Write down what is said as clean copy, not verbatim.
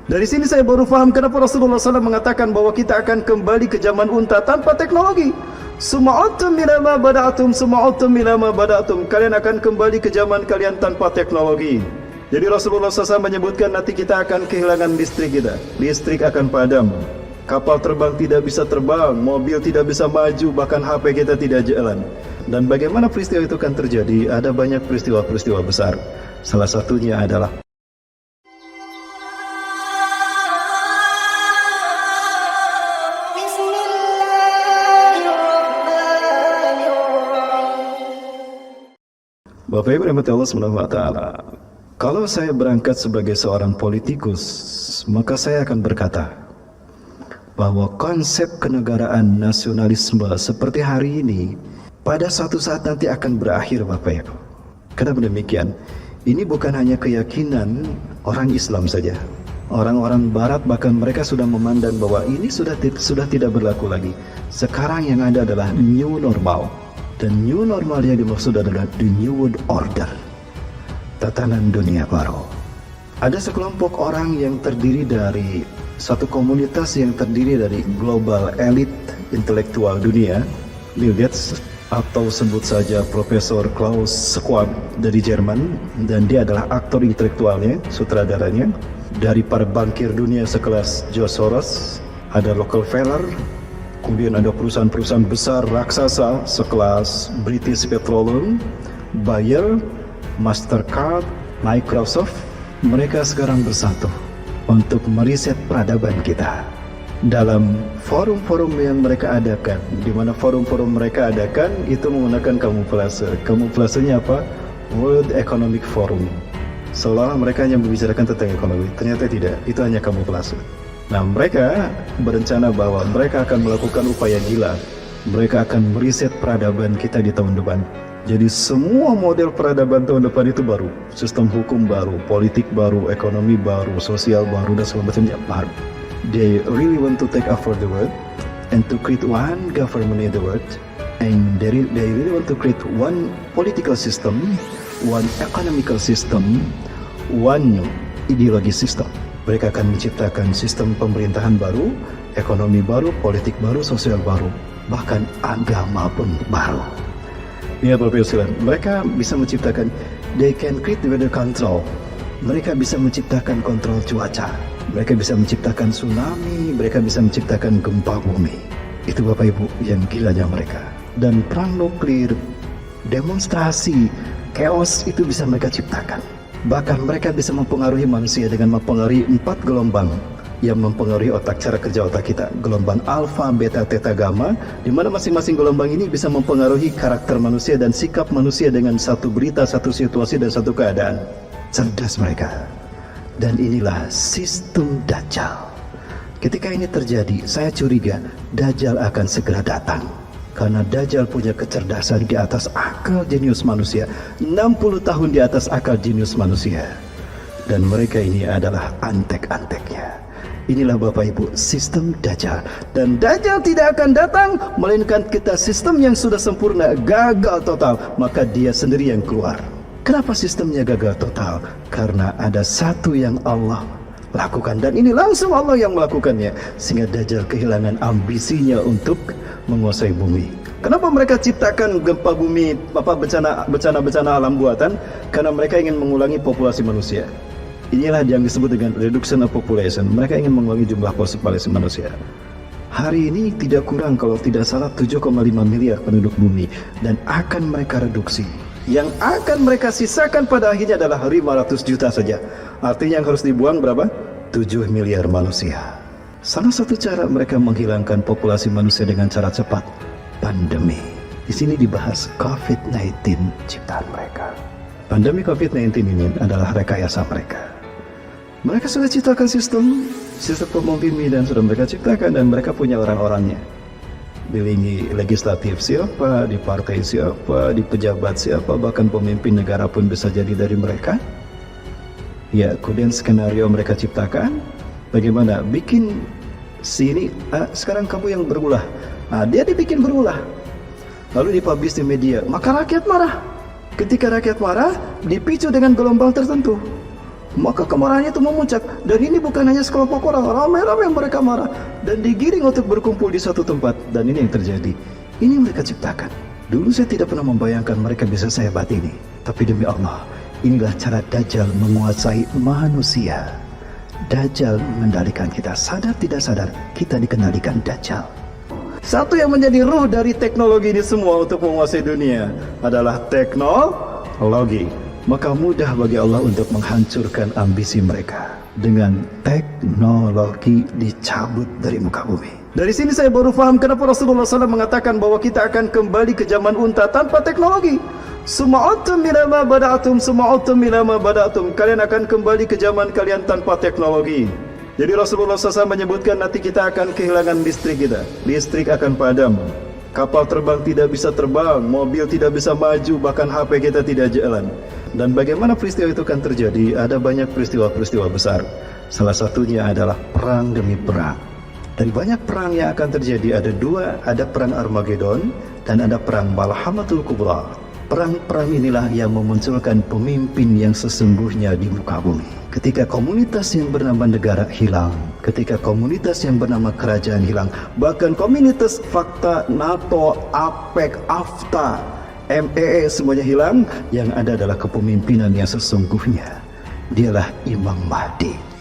Dari sini saya baru faham kenapa Rasulullah SAW mengatakan bahwa kita akan kembali ke zaman unta tanpa teknologi. Suma'utum ilama bada'atum, suma'utum ilama bada'atum. Kalian akan kembali ke zaman kalian tanpa teknologi. Jadi Rasulullah SAW menyebutkan nanti kita akan kehilangan listrik kita. Listrik akan padam. Kapal terbang tidak bisa terbang, mobil tidak bisa maju, bahkan HP kita tidak jalan. Dan bagaimana peristiwa itu akan terjadi? Ada banyak peristiwa-peristiwa besar. Salah satunya adalah Bapak Ibu rahmati Allah Subhanahu wa taala. Kalau saya berangkat sebagai seorang politikus, maka saya akan berkata bahwa konsep kenegaraan nasionalisme seperti hari ini pada suatu saat nanti akan berakhir, Bapak Ibu. Kenapa demikian? Ini bukan hanya keyakinan orang Islam saja. Orang-orang Barat bahkan mereka sudah memandang bahwa ini sudah tidak berlaku lagi. Sekarang yang ada adalah new normal. Dan new normal yang dimaksud adalah the new world order, tatanan dunia baru. Ada sekelompok orang yang terdiri dari satu komunitas yang terdiri dari global elite intelektual dunia, Bill Gates, atau sebut saja Profesor Klaus Schwab dari Jerman, dan dia adalah aktor intelektualnya, sutradaranya. Dari para bankir dunia sekelas George Soros, ada Rockefeller. Kemudian ada perusahaan-perusahaan besar raksasa sekelas British Petroleum, Bayer, Mastercard, Microsoft. Mereka sekarang bersatu untuk meriset peradaban kita dalam forum-forum yang mereka adakan. Di mana forum-forum mereka adakan itu menggunakan kamuflase. Kamuflasenya apa? World Economic Forum. Seolah mereka hanya membicarakan tentang ekonomi. Ternyata tidak, itu hanya kamuflase. Nah, mereka berencana bahwa mereka akan melakukan upaya gila. Mereka akan meriset peradaban kita di tahun depan. Jadi semua model peradaban tahun depan itu baru. Sistem hukum baru, politik baru, ekonomi baru, sosial baru, dan segala macamnya baru. They really want to take over the world and to create one government in the world. And they really want to create one political system, one economical system, one ideologi system. Mereka akan menciptakan sistem pemerintahan baru, ekonomi baru, politik baru, sosial baru, bahkan agama pun baru. Ya, Bapak Ibu sekalian, mereka bisa menciptakan, they can create the weather control. Mereka bisa menciptakan kontrol cuaca. Mereka bisa menciptakan tsunami, mereka bisa menciptakan gempa bumi. Itu Bapak Ibu yang gilanya mereka. Dan perang nuklir, demonstrasi, chaos itu bisa mereka ciptakan. Bahkan mereka bisa mempengaruhi manusia dengan mempengaruhi 4 gelombang yang mempengaruhi otak, cara kerja otak kita. Gelombang alfa, beta, theta, gamma, di mana masing-masing gelombang ini bisa mempengaruhi karakter manusia dan sikap manusia dengan satu berita, satu situasi, dan satu keadaan. Cerdas mereka. Dan inilah sistem Dajjal. Ketika ini terjadi, saya curiga Dajjal akan segera datang. Karena Dajjal punya kecerdasan di atas akal jenius manusia, 60 tahun di atas akal jenius manusia. Dan mereka ini adalah antek-anteknya. Inilah Bapak Ibu sistem Dajjal. Dan Dajjal tidak akan datang melainkan kita sistem yang sudah sempurna gagal total, maka dia sendiri yang keluar. Kenapa sistemnya gagal total? Karena ada satu yang Allah lakukan, dan ini langsung Allah yang melakukannya, sehingga Dajjal kehilangan ambisinya untuk menguasai bumi. Kenapa mereka ciptakan gempa bumi, bencana alam buatan? Karena mereka ingin mengulangi populasi manusia. Inilah yang disebut dengan reduction of population. Mereka ingin mengulangi jumlah populasi manusia. Hari ini tidak kurang kalau tidak salah 7,5 miliar penduduk bumi, dan akan mereka reduksi. Yang akan mereka sisakan pada akhirnya adalah 500 juta saja. Artinya yang harus dibuang berapa? 7 miliar manusia. Salah satu cara mereka menghilangkan populasi manusia dengan cara cepat, pandemi. Di sini dibahas COVID-19 ciptaan mereka. Pandemi COVID-19 ini adalah rekayasa mereka. Mereka sudah ciptakan sistem pemimpin dan sudah mereka ciptakan, dan mereka punya orang-orangnya. Di lini legislatif siapa, di partai siapa, di pejabat siapa, bahkan pemimpin negara pun bisa jadi dari mereka. Ya, kemudian skenario mereka ciptakan, bagaimana bikin sini, sekarang kamu yang berulah. Dia dibikin berulah, lalu dipublish di media, maka rakyat marah. Ketika rakyat marah, dipicu dengan gelombang tertentu. maka kemarahannya itu memuncak. Dan ini bukan hanya sekelompok orang, ramai-ramai mereka marah dan digiring untuk berkumpul di satu tempat. Dan ini yang terjadi. Ini mereka ciptakan. Dulu saya tidak pernah membayangkan mereka bisa sehebat ini. Tapi demi Allah, inilah cara Dajjal menguasai manusia. Dajjal mengendalikan kita. Sadar tidak sadar, kita dikendalikan Dajjal. Satu yang menjadi ruh dari teknologi ini semua untuk menguasai dunia adalah teknologi. Maka mudah bagi Allah untuk menghancurkan ambisi mereka dengan teknologi dicabut dari muka bumi. Dari sini saya baru paham kenapa Rasulullah SAW mengatakan bahwa kita akan kembali ke zaman unta tanpa teknologi. Suma'atum ilama bada'atum, suma'atum ilama bada'atum. Kalian akan kembali ke zaman kalian tanpa teknologi. Jadi Rasulullah SAW menyebutkan nanti kita akan kehilangan listrik kita. Listrik akan padam. Kapal terbang tidak bisa terbang, mobil tidak bisa maju, bahkan HP kita tidak jalan. Dan bagaimana peristiwa itu akan terjadi? Ada banyak peristiwa-peristiwa besar. Salah satunya adalah perang demi perang. Dari banyak perang yang akan terjadi, ada dua, ada perang Armageddon dan ada perang Malhamatul Kubra. Perang-perang inilah yang memunculkan pemimpin yang sesungguhnya di muka bumi. Ketika komunitas yang bernama negara hilang, ketika komunitas yang bernama kerajaan hilang, bahkan komunitas fakta, NATO, APEC, AFTA, MEE semuanya hilang, yang ada adalah kepemimpinan yang sesungguhnya. Dialah Imam Mahdi.